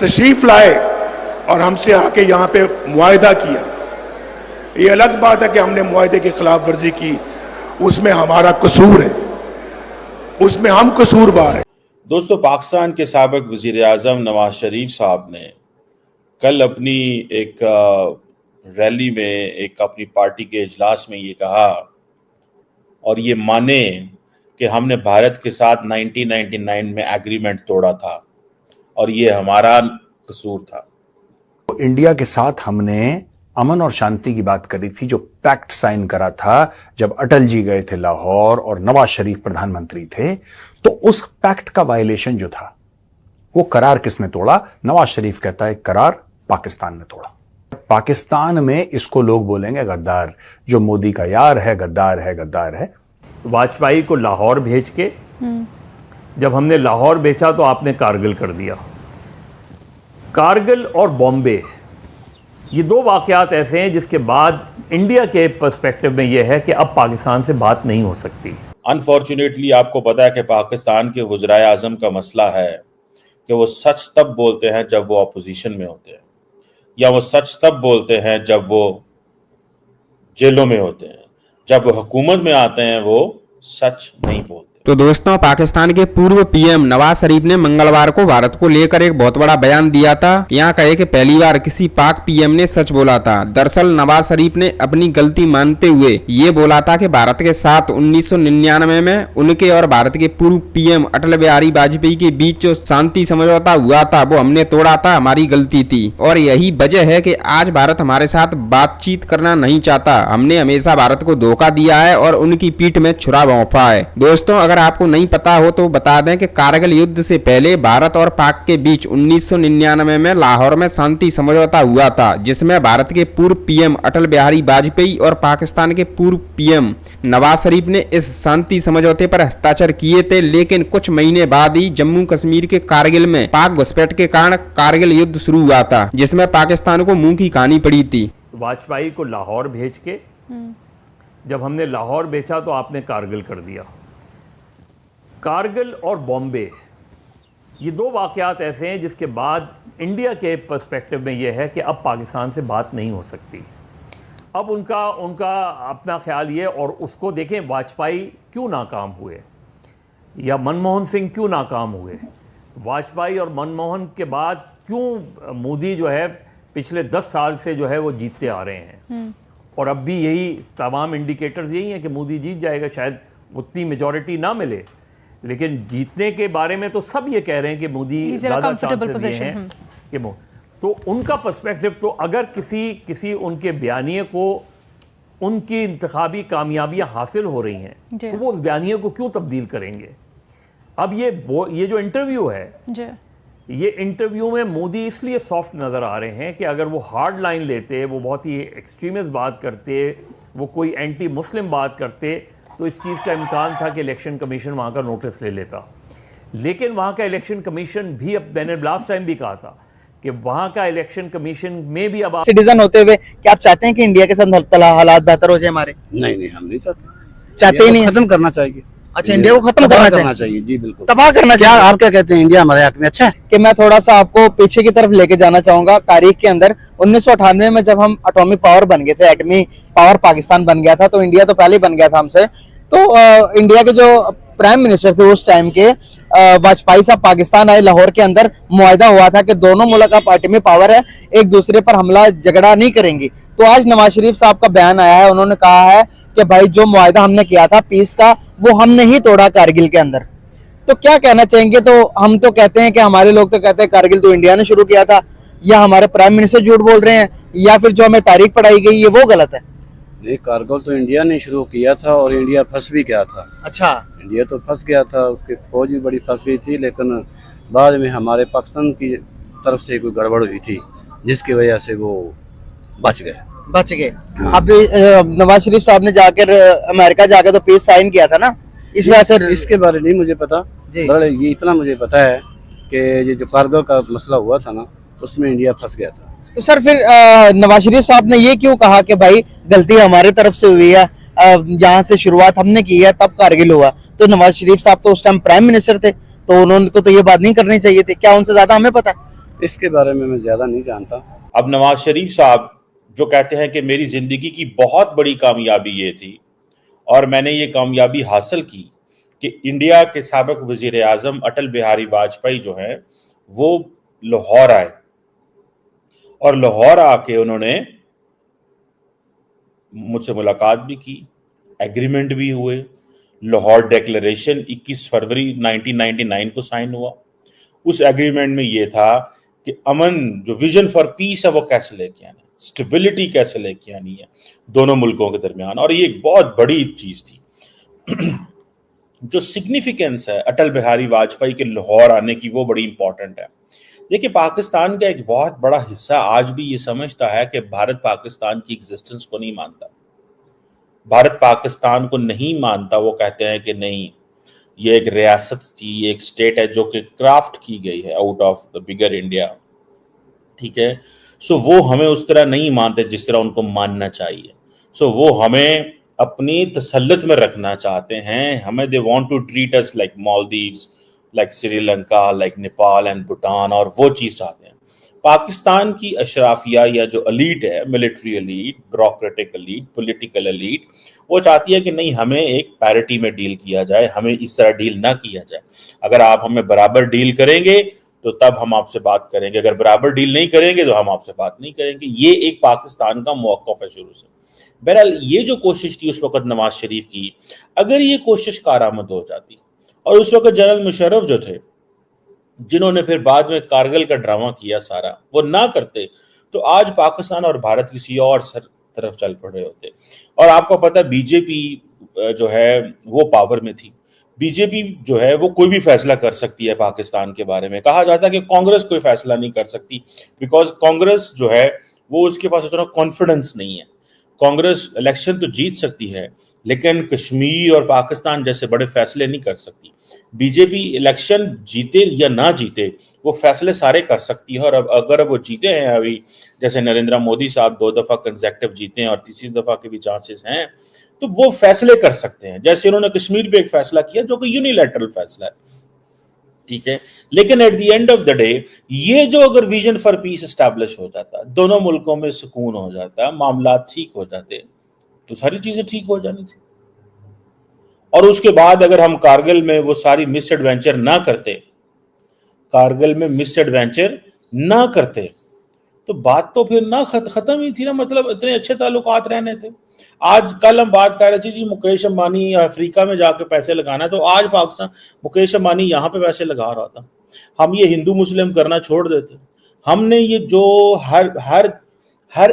तशरीफ लाए और हमसे आके यहाँ पे मुआहदा किया। ये अलग बात है कि हमने मुआहदे की खिलाफ वर्जी की, उसमें हमारा कसूर है, उसमें हम कसूरवार हैं। दोस्तों, पाकिस्तान के साबिक वज़ीर आज़म नवाज शरीफ साहब ने कल अपनी एक रैली में, एक अपनी पार्टी के इजलास में ये कहा और ये माने कि हमने भारत के साथ 1999 में एग्रीमेंट तोड़ा था और ये हमारा कसूर था। इंडिया के साथ हमने अमन और शांति की बात करी थी, जो पैक्ट साइन करा था जब अटल जी गए थे लाहौर और नवाज शरीफ प्रधानमंत्री थे। तो उस पैक्ट का वायलेशन जो था, वो करार किसने तोड़ा? नवाज शरीफ कहता है करार पाकिस्तान ने तोड़ा। पाकिस्तान में इसको लोग बोलेंगे गद्दार, जो मोदी का यार है, गद्दार है, गद्दार है। वाजपेयी को लाहौर भेज के जब हमने लाहौर बेचा तो आपने कारगिल कर दिया। कारगिल और बॉम्बे, ये दो वाक़यात ऐसे हैं जिसके बाद इंडिया के पर्सपेक्टिव में यह है कि अब पाकिस्तान से बात नहीं हो सकती। अनफॉर्चुनेटली आपको पता है कि पाकिस्तान के वज़ीर आज़म का मसला है कि वो सच तब बोलते हैं जब वो अपोजिशन में होते हैं, या वो सच तब बोलते हैं जब वो जेलों में होते हैं। जब वो हुकूमत में आते हैं वो सच नहीं बोलते। तो दोस्तों, पाकिस्तान के पूर्व पीएम नवाज शरीफ ने मंगलवार को भारत को लेकर एक बहुत बड़ा बयान दिया था। यहाँ कहे कि पहली बार किसी पाक पीएम ने सच बोला था। दरअसल नवाज शरीफ ने अपनी गलती मानते हुए ये बोला था कि भारत के साथ 1999 में उनके और भारत के पूर्व पीएम अटल बिहारी वाजपेयी के बीच जो शांति समझौता हुआ था वो हमने तोड़ा था, हमारी गलती थी। और यही वजह है कि आज भारत हमारे साथ बातचीत करना नहीं चाहता। हमने हमेशा भारत को धोखा दिया है और उनकी पीठ में छुरा भोंपा है। दोस्तों, अगर आपको नहीं पता हो तो बता दें कि कारगिल युद्ध से पहले भारत और पाक के बीच 1999 में लाहौर में शांति समझौता हुआ था, जिसमें भारत के पूर्व पीएम अटल बिहारी वाजपेयी और पाकिस्तान के पूर्व पीएम नवाज शरीफ ने इस शांति समझौते पर हस्ताक्षर किए थे। लेकिन कुछ महीने बाद ही जम्मू कश्मीर के कारगिल में पाक घुसपैठ के कारण कारगिल युद्ध शुरू हुआ था, जिसमें पाकिस्तान को मुंह की खानी पड़ी थी। वाजपेयी को लाहौर भेज के जब हमने लाहौर बेचा तो आपने कारगिल कर दिया। कारगिल और बॉम्बे, ये दो वाक़यात ऐसे हैं जिसके बाद इंडिया के पर्सपेक्टिव में यह है कि अब पाकिस्तान से बात नहीं हो सकती। अब उनका अपना ख्याल ये, और उसको देखें वाजपेयी क्यों नाकाम हुए या मनमोहन सिंह क्यों नाकाम हुए। वाजपेयी और मनमोहन के बाद क्यों मोदी जो है पिछले 10 साल से जो है वो जीतते आ रहे हैं, और अब भी यही तमाम इंडिकेटर्स यही हैं कि मोदी जीत जाएगा। शायद उतनी मेजॉरिटी ना मिले, लेकिन जीतने के बारे में तो सब ये कह रहे हैं कि मोदी ज़्यादा चांसेस हैं कि तो उनका पर्सपेक्टिव, तो अगर किसी उनके बयानिए को उनकी इंतखाबी कामयाबियां हासिल हो रही हैं तो वो उस बयानिए को क्यों तब्दील करेंगे। अब ये जो इंटरव्यू है, ये इंटरव्यू में मोदी इसलिए सॉफ्ट नज़र आ रहे हैं कि अगर वो हार्ड लाइन लेते, वो बहुत ही एक्सट्रीमिस्ट बात करते, वो कोई एंटी मुस्लिम बात करते, तो इस चीज़ का इम्कान था कि इलेक्शन कमीशन वहाँ का नोटिस ले लेता। लेकिन वहाँ का इलेक्शन कमीशन भी, अब मैंने लास्ट टाइम भी कहा था कि वहाँ का इलेक्शन कमीशन में भी अब सिटीजन होते हुए क्या आप चाहते हैं कि इंडिया के साथ हालात बेहतर हो जाए हमारे? नहीं, हम नहीं चाहते ही नहीं। खत्म करना चाहिए। अच्छा, इंडिया को खत्म करना चाहिए। जी बिल्कुल, तबाह करना चाहिए। आप क्या कहते हैं, इंडिया हमारे हक में अच्छा है? कि मैं थोड़ा सा आपको पीछे की तरफ लेके जाना चाहूंगा तारीख के अंदर। 1998 में जब हम एटॉमिक पावर बन गए थे, एटमी पावर पाकिस्तान बन गया था, तो इंडिया तो पहले बन गया था हमसे। तो इंडिया के जो प्राइम मिनिस्टर थे उस टाइम के, वाजपेयी साहब पाकिस्तान आए, लाहौर के अंदर मुआहदा हुआ था कि दोनों मुल्क का पार्टी में पावर है, एक दूसरे पर हमला झगड़ा नहीं करेंगी। तो आज नवाज शरीफ साहब का बयान आया है, उन्होंने कहा है कि भाई जो मुआहदा हमने किया था पीस का, वो हमने ही तोड़ा कारगिल के अंदर। तो क्या कहना चाहेंगे? तो हम तो कहते हैं कि हमारे लोग तो कहते हैं कारगिल तो इंडिया ने शुरू किया था, या हमारे प्राइम मिनिस्टर झूठ बोल रहे हैं, या फिर जो हमें तारीख पढ़ाई गई है वो गलत है। नहीं, कारगिल तो इंडिया ने शुरू किया था और इंडिया फंस भी गया था। अच्छा, इंडिया तो फंस गया था, उसकी फौज भी बड़ी फंस गई थी, लेकिन बाद में हमारे पाकिस्तान की तरफ से कोई गड़बड़ हुई थी जिसकी वजह से वो बच गए। अब नवाज शरीफ साहब ने जाकर अमेरिका जाकर तो पीस साइन किया था ना, इस वजह से। इसके बारे नहीं मुझे पता, ये इतना मुझे पता है कि ये जो कारगिल का मसला हुआ था ना, उसमें इंडिया फंस गया था। तो सर फिर नवाज शरीफ साहब ने ये क्यों कहा कि भाई गलती हमारे तरफ से हुई है, यहाँ से शुरुआत हमने की है तब कारगिल हुआ? तो नवाज शरीफ साहब तो उस टाइम प्राइम मिनिस्टर थे, तो उन्होंने को तो ये बात नहीं करनी चाहिए थी। क्या उनसे ज्यादा हमें पता? इसके बारे में मैं ज़्यादा नहीं जानता। अब नवाज शरीफ साहब जो कहते हैं कि मेरी ज़िंदगी की बहुत बड़ी कामयाबी ये थी और मैंने ये कामयाबी हासिल की कि इंडिया के साबिक वज़ीर आज़म अटल बिहारी वाजपेयी जो हैं वो लाहौर आए और लाहौर आके उन्होंने मुझसे मुलाकात भी की, एग्रीमेंट भी हुए। लाहौर डिक्लेरेशन 21 फरवरी 1999 को साइन हुआ। उस एग्रीमेंट में ये था कि अमन जो विजन फॉर पीस है वो कैसे लेके आना है, स्टेबिलिटी कैसे लेके आनी है दोनों मुल्कों के दरमियान, और ये एक बहुत बड़ी चीज थी। जो सिग्निफिकेंस है अटल बिहारी वाजपेयी के लाहौर आने की वो बड़ी इंपॉर्टेंट है। देखिए, पाकिस्तान का एक बहुत बड़ा हिस्सा आज भी ये समझता है कि भारत पाकिस्तान की एग्जिस्टेंस को नहीं मानता, भारत पाकिस्तान को नहीं मानता। वो कहते हैं कि नहीं, ये एक रियासत थी, ये एक स्टेट है जो कि क्राफ्ट की गई है out of the bigger India, ठीक है। सो वो हमें उस तरह नहीं मानते जिस तरह उनको मानना चाहिए। सो वो हमें अपनी तसल्लुत में रखना चाहते हैं, हमें they want to treat us like Maldives, like Sri Lanka, like Nepal and Bhutan, और वो चीज़ चाहते हैं। पाकिस्तान की अशराफिया या जो एलीट है, military elite, bureaucratic elite, political elite, वो चाहती है कि नहीं, हमें एक पैरिटी में डील किया जाए, हमें इस तरह डील ना किया जाए। अगर आप हमें बराबर डील करेंगे तो तब हम आपसे बात करेंगे, अगर बराबर डील नहीं करेंगे तो हम आपसे बात नहीं करेंगे। ये एक पाकिस्तान का मौक़िफ़ है शुरू से। बहरहाल ये जो कोशिश थी उस वक्त नवाज शरीफ की, अगर ये कोशिश कारआमद हो जाती और उस वक्त जनरल मुशर्रफ जो थे, जिन्होंने फिर बाद में कारगिल का ड्रामा किया सारा, वो ना करते तो आज पाकिस्तान और भारत किसी और तरफ चल पड़े होते। और आपको पता है बीजेपी जो है वो पावर में थी, बीजेपी जो है वो कोई भी फैसला कर सकती है पाकिस्तान के बारे में। कहा जाता है कि कांग्रेस कोई फैसला नहीं कर सकती बिकॉज कांग्रेस जो है वो उसके पास उतना कॉन्फिडेंस नहीं है। कांग्रेस इलेक्शन तो जीत सकती है लेकिन कश्मीर और पाकिस्तान जैसे बड़े फैसले नहीं कर सकती। बीजेपी इलेक्शन जीते या ना जीते वो फैसले सारे कर सकती है, और अब अगर वो जीते हैं अभी, जैसे नरेंद्र मोदी साहब 2 दफा कंसेक्टिव जीते हैं और तीसरी दफा के भी चांसेस हैं, तो वो फैसले कर सकते हैं। जैसे उन्होंने कश्मीर पे एक फैसला किया जो कि यूनिलैटरल फैसला है, ठीक है। लेकिन at the end of the day ये जो अगर विजन फॉर पीस एस्टैब्लिश हो जाता, दोनों मुल्कों में सुकून हो जाता, मामला ठीक हो जाते, तो सारी चीजें ठीक हो जानी थी। और उसके बाद अगर हम कारगिल में वो सारी मिस एडवेंचर ना करते, कारगिल में मिस एडवेंचर ना करते, तो बात तो फिर ना खत्म ही थी ना। मतलब इतने अच्छे ताल्लुकात रहने थे। आज कल हम बात कर रहे थे जी मुकेश अंबानी अफ्रीका में जाके पैसे लगाना है, तो आज पाकिस्तान मुकेश अंबानी यहाँ पे पैसे लगा रहा था। हम ये हिंदू मुस्लिम करना छोड़ देते। हमने ये जो हर